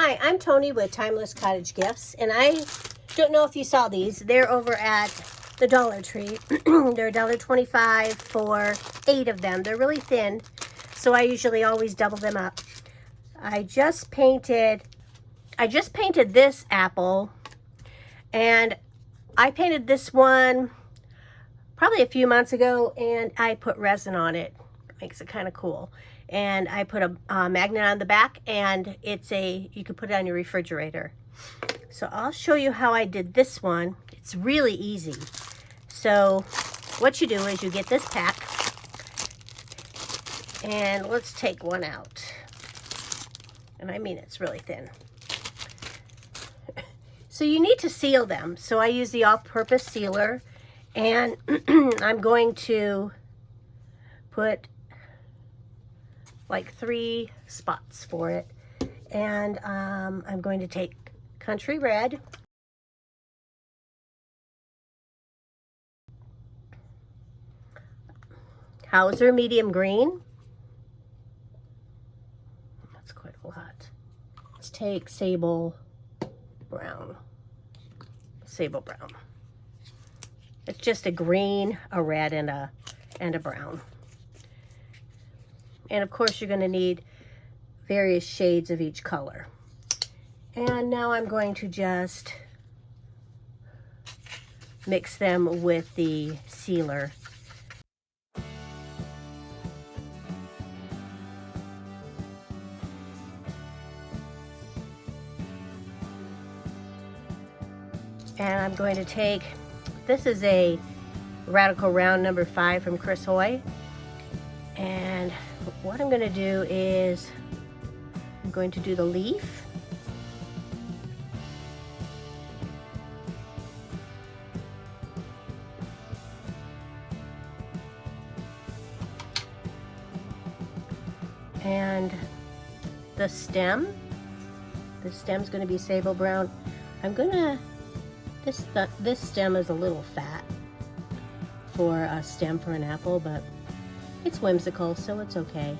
Hi, I'm Tony with Timeless Cottage Gifts, and I don't know if you saw these. They're over at the Dollar Tree. They're $1.25 for 8 of them. They're really thin, so I usually always double them up. I just painted this apple, and I painted this one probably a few months ago, and I put resin on it. Makes it kind of cool. And I put a magnet on the back, and you can put it on your refrigerator. So I'll show you how I did this one. It's really easy. So what you do is you get this pack, and let's take one out. And I mean, it's really thin. So you need to seal them. So I use the all-purpose sealer, and I'm going to put like 3 spots for it. And I'm going to take Country Red, Hauser Medium Green, that's quite a lot. Let's take Sable Brown. It's just a green, a red, and a brown. And of course you're going to need various shades of each color. And now I'm going to just mix them with the sealer. And I'm going to take, this is a Radical Round number 5 from Chris Haughey. And what I'm going to do is I'm going to do the leaf. And the stem. The stem's going to be sable brown. I'm going to, this stem is a little fat for a stem for an apple, but it's whimsical, so it's okay.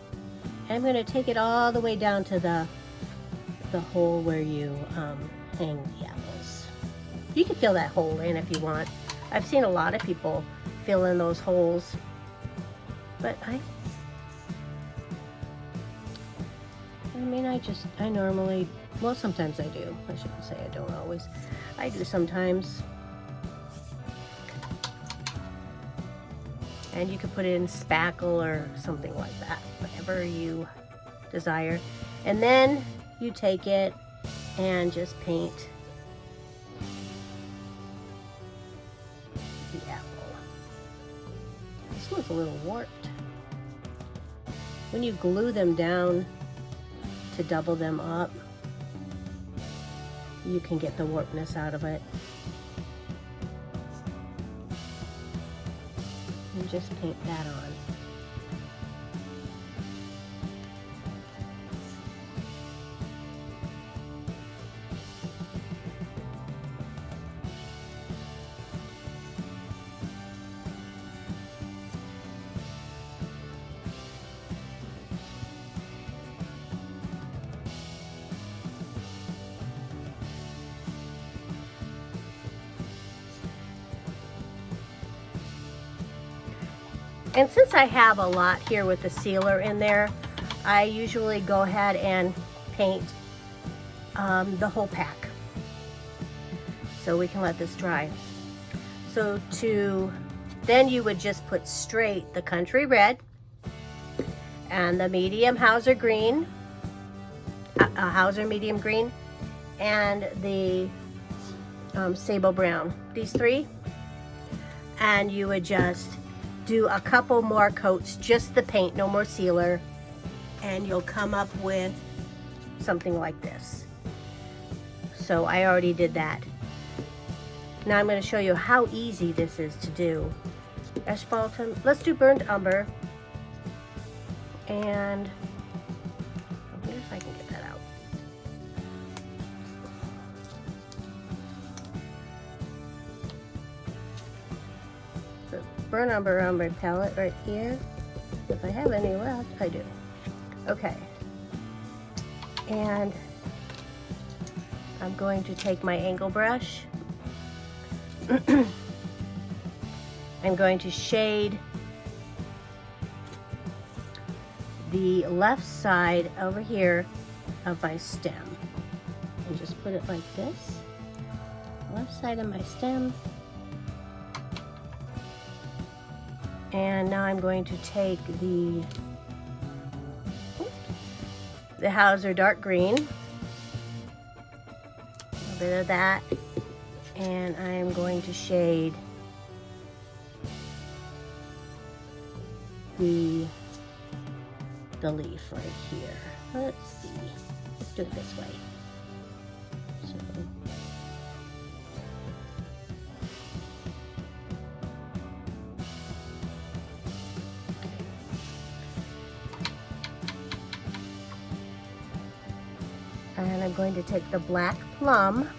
I'm going to take it all the way down to the hole where you hang the apples. You can fill that hole in if you want. I've seen a lot of people fill in those holes, but I normally, well, sometimes I do. I shouldn't say I don't always. I do sometimes. And you can put it in spackle or something like that, whatever you desire. And then you take it and just paint the apple. This one's a little warped. When you glue them down to double them up, you can get the warpness out of it. And just paint that on. And since I have a lot here with the sealer in there, I usually go ahead and paint the whole pack. So we can let this dry. So then you would just put straight the Country Red and the medium Hauser Green, Hauser Medium Green, and the Sable Brown, these 3. And you would just do a couple more coats, just the paint, no more sealer, and you'll come up with something like this. So I already did that. Now I'm going to show you how easy this is to do. Asphaltum, let's do burnt umber, and I wonder if I can get that out. Burnt umber palette right here. If I have any left, I do. Okay. And I'm going to take my angle brush. I'm going to shade the left side over here of my stem. And just put it like this. Left side of my stem. And now I'm going to take the Haughey dark green, a little bit of that, and I am going to shade the leaf right here. Let's see. Let's do it this way. So, and I'm going to take the black plum.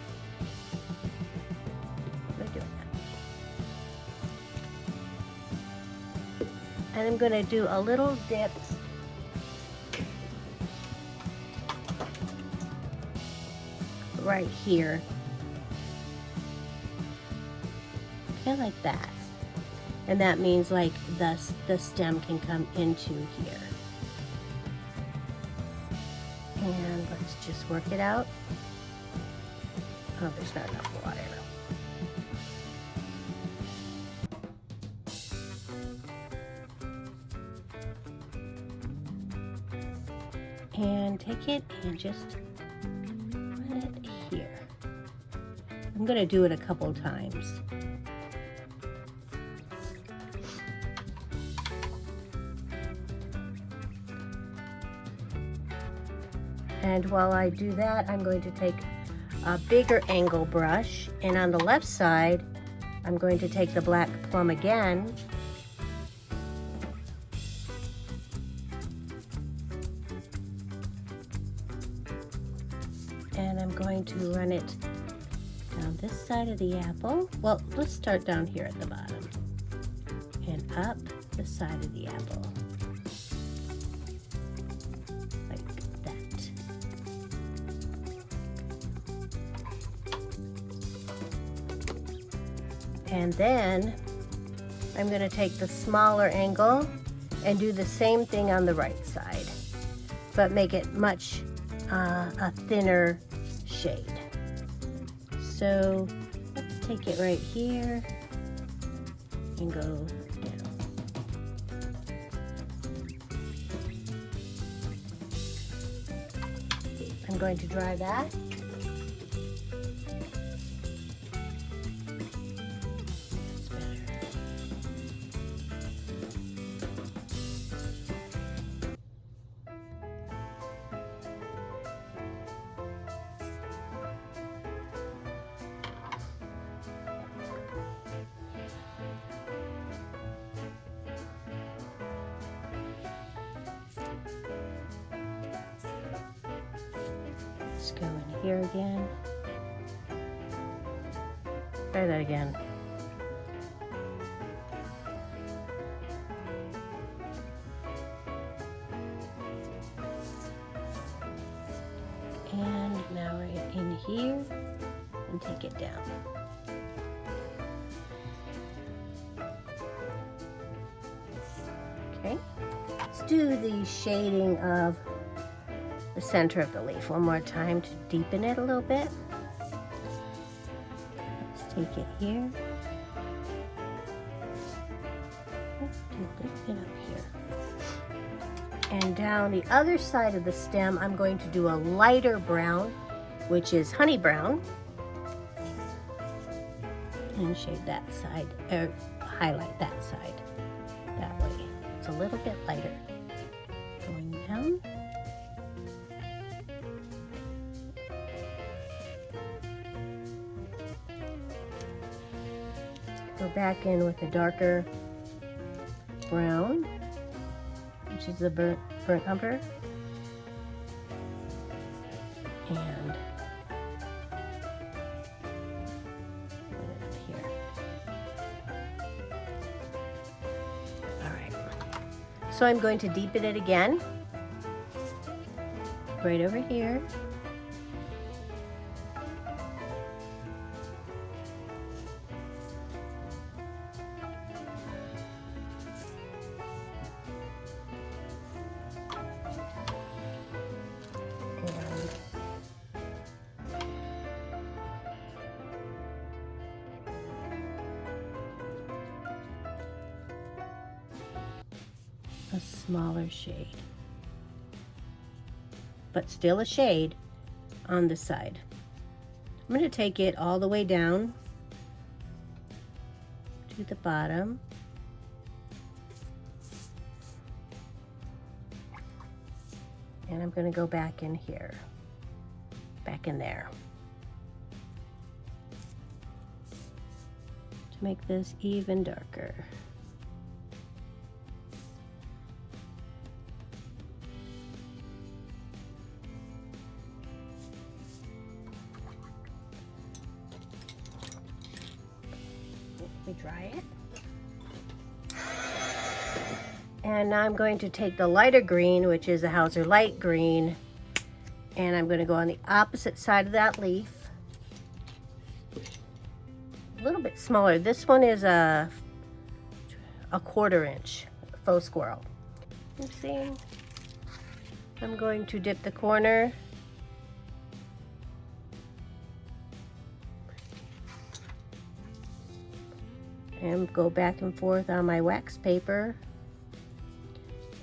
And I'm going to do a little dip right here. Okay, like that. And that means like the stem can come into here. And let's just work it out. Oh, there's not enough water. And take it and just run it here. I'm going to do it a couple times. And while I do that, I'm going to take a bigger angle brush, and on the left side, I'm going to take the black plum again. And I'm going to run it down this side of the apple. Well, let's start down here at the bottom and up the side of the apple. Like that. And then I'm going to take the smaller angle and do the same thing on the right side, but make it much a thinner shade. So let's take it right here and go down. I'm going to dry that. That's better. Let's go in here again. Try that again. And now we're in here and take it down. Okay, let's do the shading of the center of the leaf one more time to deepen it a little bit. Let's take it here. Let's do a little bit up here. And down the other side of the stem, I'm going to do a lighter brown, which is honey brown. And shade that side, or highlight that side. That way. It's a little bit lighter. Going down. Go back in with a darker brown, which is the burnt umber, and put it here. All right. So I'm going to deepen it again, right over here. smaller shade, but still a shade on the side. I'm going to take it all the way down to the bottom. And I'm going to go back in here, back in there, to make this even darker. Let me dry it. And now I'm going to take the lighter green, which is a Hauser light green, and I'm going to go on the opposite side of that leaf. A little bit smaller. This one is a 1/4 inch Faux Squirrel. You see? I'm going to dip the corner. And go back and forth on my wax paper.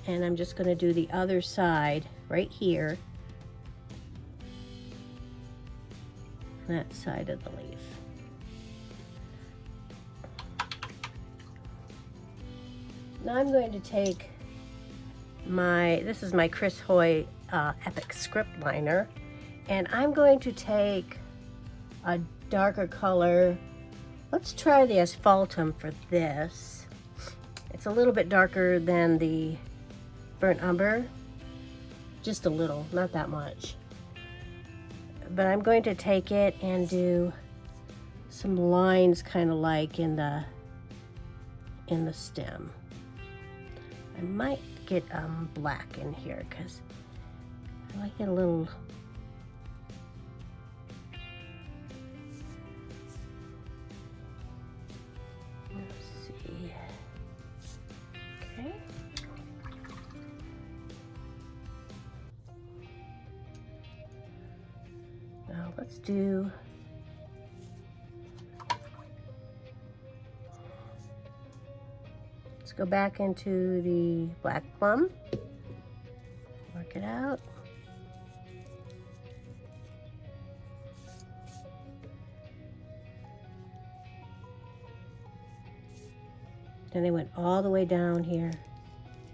And I'm just going to do the other side right here. That side of the leaf. Now I'm going to take this is my Chris Haughey Epic Script Liner, and I'm going to take a darker color. Let's try the Asphaltum for this. It's a little bit darker than the Burnt Umber, just a little, not that much. But I'm going to take it and do some lines kind of like in the stem. I might get black in here because I like it a little. Let's see. Okay. Now let's do go back into the black plum, work it out. Then I went all the way down here,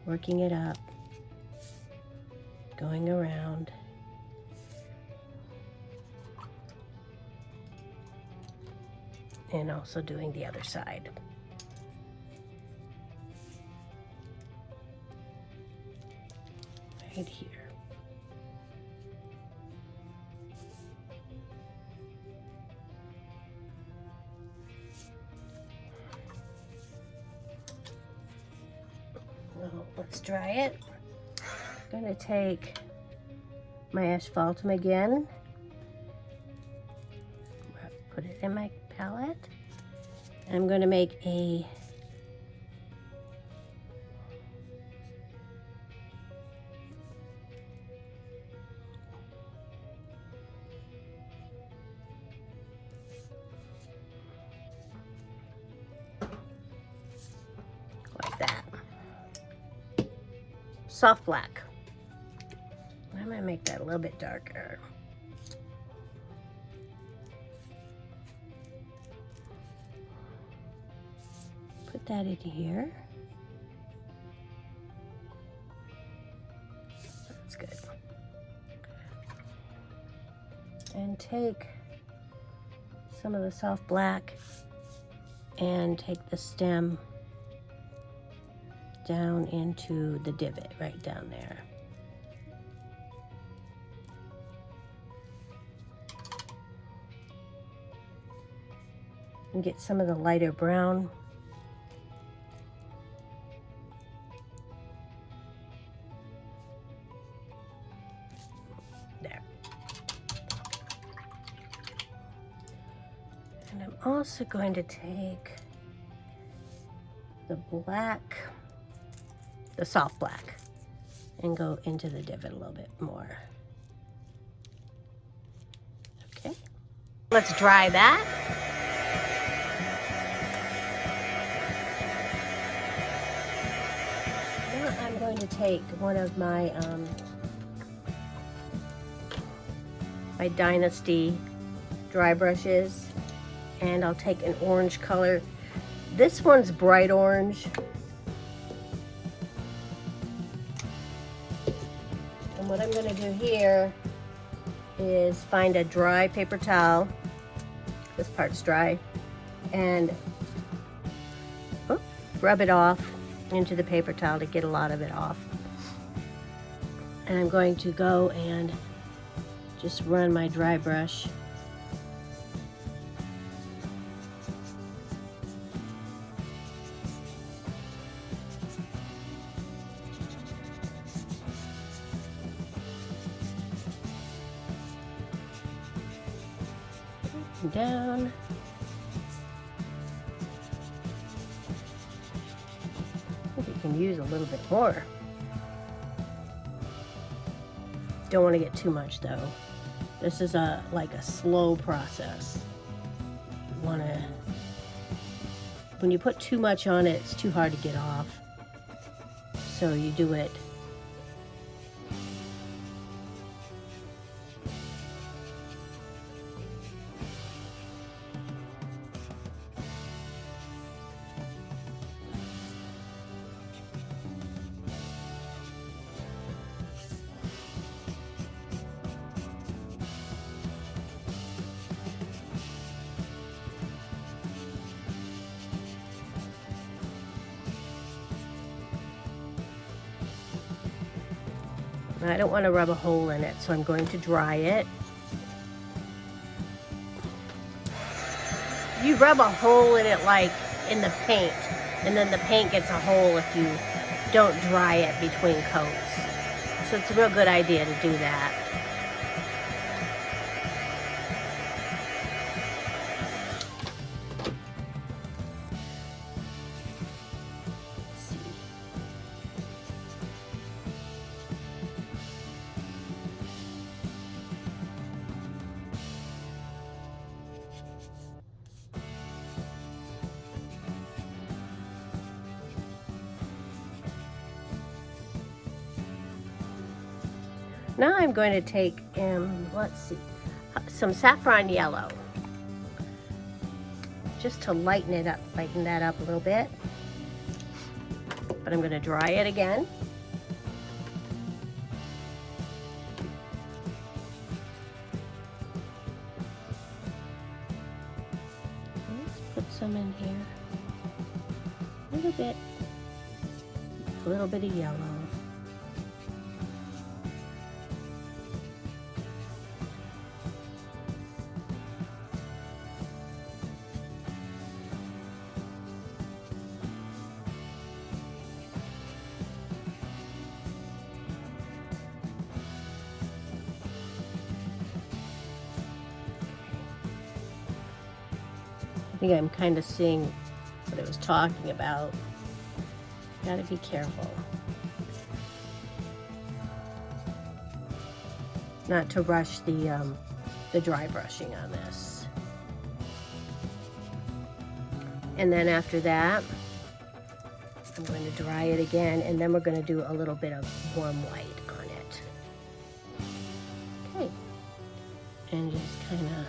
working it up, going around. And also doing the other side. Right here. Well, let's dry it. I'm going to take my Asphaltum again, put it in my palette. I'm going to make a soft black. I'm going to make that a little bit darker. Put that in here. That's good. And take some of the soft black and take the stem down into the divot right down there. And get some of the lighter brown. There. And I'm also going to take the black, the soft black, and go into the divot a little bit more. Okay, let's dry that. Now I'm going to take one of my my Dynasty dry brushes, and I'll take an orange color. This one's bright orange. And what I'm going to do here is find a dry paper towel. This part's dry. And rub it off into the paper towel to get a lot of it off. And I'm going to go and just run my dry brush down. I think you can use a little bit more. Don't want to get too much though. This is like a slow process. You want to, when you put too much on it, it's too hard to get off. So you do it I don't want to rub a hole in it, so I'm going to dry it. You rub a hole in it like in the paint, and then the paint gets a hole if you don't dry it between coats. So it's a real good idea to do that. Now I'm going to take, let's see, some saffron yellow, just to lighten that up a little bit. But I'm going to dry it again. Let's put some in here. A little bit of yellow. I think I'm kind of seeing what it was talking about. Gotta be careful not to rush the dry brushing on this. And then after that, I'm going to dry it again, and then we're going to do a little bit of warm white on it. Okay, and just kind of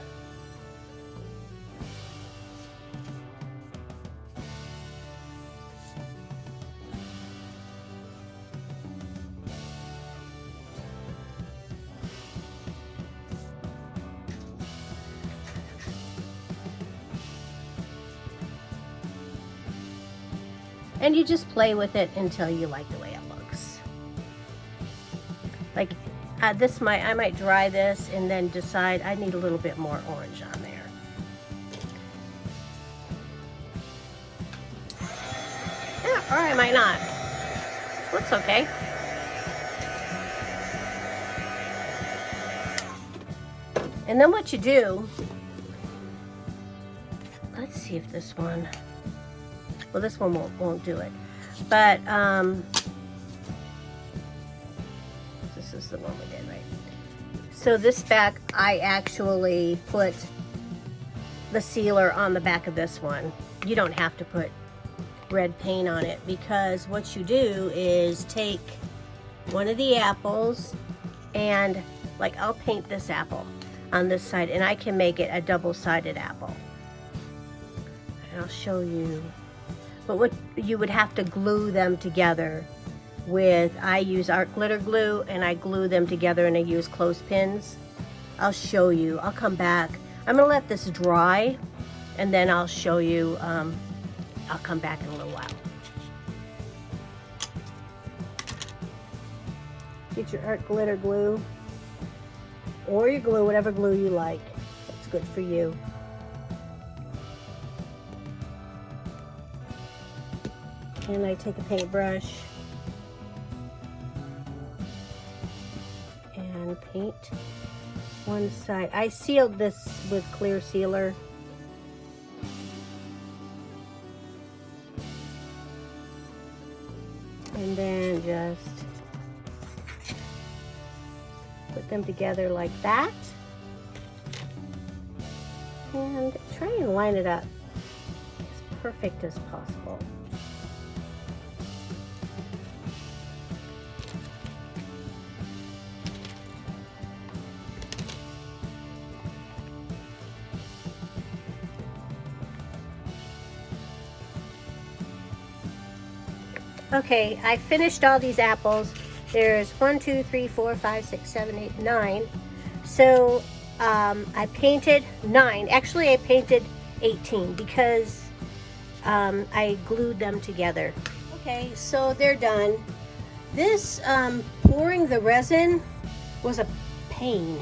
and you just play with it until you like the way it looks. Like I might dry this and then decide I need a little bit more orange on there. Yeah, or I might not. Looks okay. And then what you do, let's see if this one, well, this one won't do it, but this is the one we did, right? So this back, I actually put the sealer on the back of this one. You don't have to put red paint on it, because what you do is take one of the apples, and like I'll paint this apple on this side, and I can make it a double-sided apple. And I'll show you. But what you would have to glue them together with, I use art glitter glue, and I glue them together, and I use clothespins. I'll show you. I'll come back. I'm gonna let this dry, and then I'll show you. I'll come back in a little while. Get your art glitter glue, or your glue, whatever glue you like. It's good for you. And I take a paintbrush and paint one side. I sealed this with clear sealer. And then just put them together like that. And try and line it up as perfect as possible. Okay, I finished all these apples. There's 1, 2, 3, 4, 5, 6, 7, 8, 9. So I painted 9. Actually, I painted 18 because I glued them together. Okay, so they're done. This pouring the resin was a pain.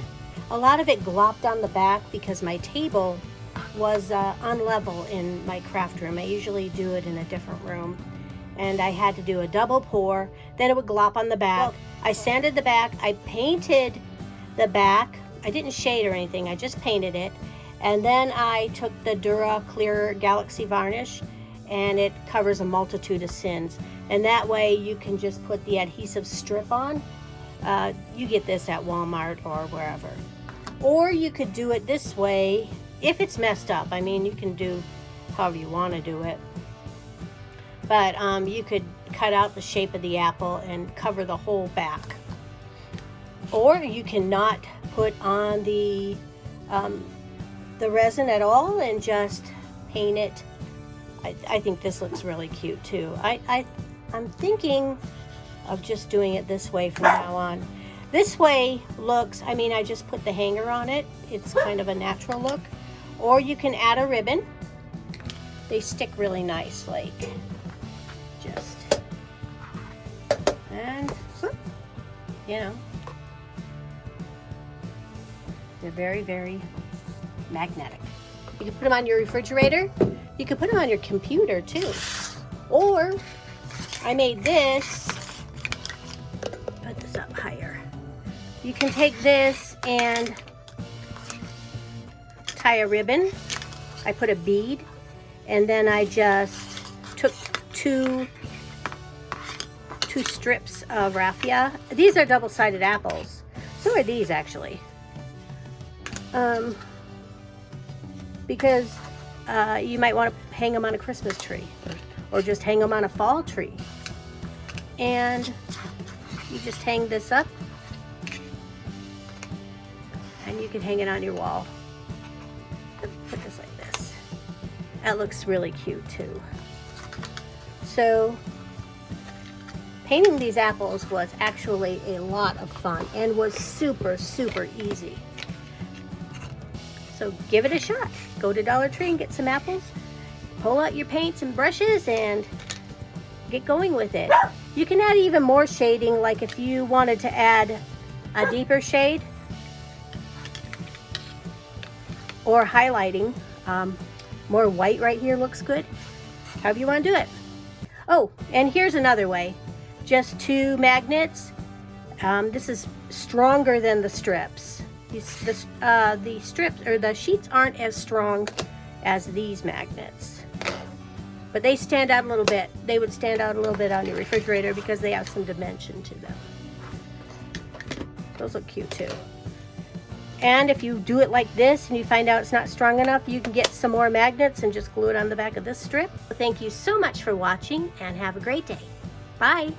A lot of it glopped on the back because my table was unlevel in my craft room. I usually do it in a different room. And I had to do a double pour, then it would glop on the back. I sanded the back, I painted the back. I didn't shade or anything, I just painted it. And then I took the Dura Clear Galaxy Varnish, and it covers a multitude of sins. And that way you can just put the adhesive strip on. You get this at Walmart or wherever. Or you could do it this way, if it's messed up. I mean, you can do however you want to do it. But you could cut out the shape of the apple and cover the whole back. Or you can not put on the resin at all and just paint it. I think this looks really cute too. I'm thinking of just doing it this way from now on. This way looks, I mean, I just put the hanger on it. It's kind of a natural look. Or you can add a ribbon. They stick really nice, like just, and whoop, you know, they're very, very magnetic. You can put them on your refrigerator. You can put them on your computer too. Or I made this, put this up higher. You can take this and tie a ribbon. I put a bead, and then I just took two strips of raffia. These are double-sided apples. So are these actually. Because you might want to hang them on a Christmas tree, or just hang them on a fall tree. And you just hang this up, and you can hang it on your wall. Put this like this. That looks really cute too. So painting these apples was actually a lot of fun and was super, super easy. So give it a shot. Go to Dollar Tree and get some apples. Pull out your paints and brushes and get going with it. You can add even more shading, like if you wanted to add a deeper shade or highlighting. More white right here looks good. However you want to do it. Oh, and here's another way. Just 2 magnets. This is stronger than the strips. The strips or the sheets aren't as strong as these magnets, but they stand out a little bit. They would stand out a little bit on your refrigerator because they have some dimension to them. Those look cute too. And if you do it like this and you find out it's not strong enough, you can get some more magnets and just glue it on the back of this strip. Thank you so much for watching, and have a great day. Bye.